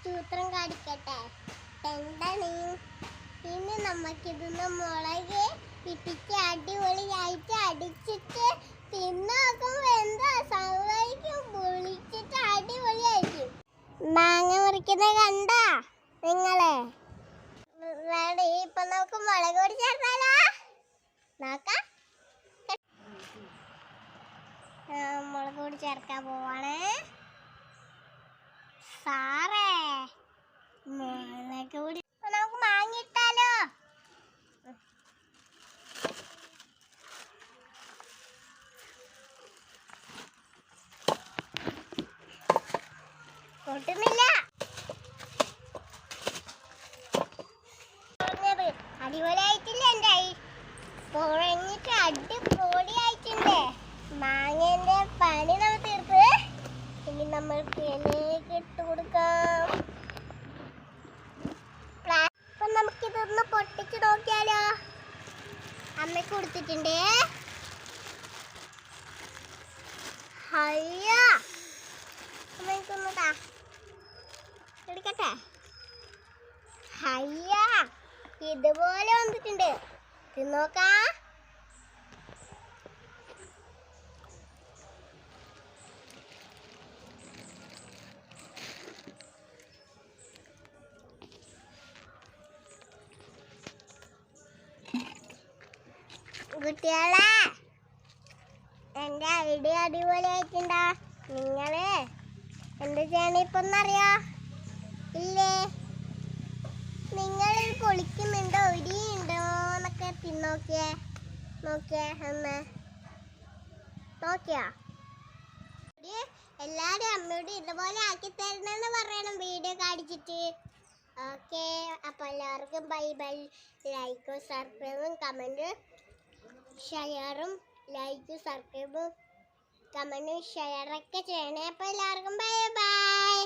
സൂത്രം കാണിക്കട്ടെ. എന്താണ്? ഇനി നമുക്കിതൊന്ന് മുളക് ഇട്ടിട്ട് അടിപൊളിയായിട്ട് അടിച്ചിട്ട് തിന്നോക്കുമ്പോ എന്താ സംഭവിക്കും? പൊളിച്ചിട്ട് അടിപൊളിയായിരിക്കും. മാങ്ങ മുറിക്കുന്നത് കണ്ടാ നിങ്ങളെ? ഇപ്പൊ നമുക്ക് മുളക് പൊടി ചേർത്താലോ? നോക്കാം. മുളക് പൊടി ചേർക്കാൻ പോവാണ്. സാറേ മുളക് പൊടി നമുക്ക് മാങ്ങിയിട്ടാലോ? കൂട്ടുന്നില്ല. അടിപൊളിയായിട്ടില്ലേ? എൻ്റെ പൊഴഞ്ഞിട്ട് അടിപൊളിയായിട്ടുണ്ട്. മാങ്ങേന്റെ പണി നമ്മൾ തീർത്ത് ഇനി നമ്മൾക്ക് ഇലയിലേക്ക് ഇട്ട് കൊടുക്കാം. അപ്പൊ നമുക്കിതൊന്ന് പൊട്ടിച്ച് നോക്കിയാലോ? അമ്മയ്ക്ക് കൊടുത്തിട്ടുണ്ട്. അയ്യോ അമ്മയ്ക്കൊന്നതാ എടുക്കട്ടെ. അയ്യാ ഇതുപോലെ വന്നിട്ടുണ്ട്. തിന്നോക്കാം. കുട്ടികളെ, എൻ്റെ ഐഡിയ അടിപൊളിയായിട്ടുണ്ടോ? നിങ്ങള് എന്ത് ചെയ്യണം ഇപ്പൊന്നറിയോ? ഇല്ലേ? നിങ്ങൾ പൊളിക്കുന്നുണ്ടോ ഇടിയുണ്ടോ എന്നൊക്കെ തിന്നോക്കിയേ. നോക്കിയേ ഒന്ന് നോക്കിയാ? എല്ലാവരും അമ്മയോട് ഇതുപോലെ ആക്കി തരണമെന്ന് പറയണം വീഡിയോ കാണിച്ചിട്ട്. ഓക്കെ, അപ്പോൾ എല്ലാവർക്കും ബൈ ബൈ. ലൈക്കും സബ്സ്ക്രൈബും കമൻറ്റും ഷെയറും ലൈക്കും സബ്സ്ക്രൈബും കമൻറ്റും ഷെയറൊക്കെ ചെയ്യണേ. അപ്പോൾ എല്ലാവർക്കും ബൈ ബൈ.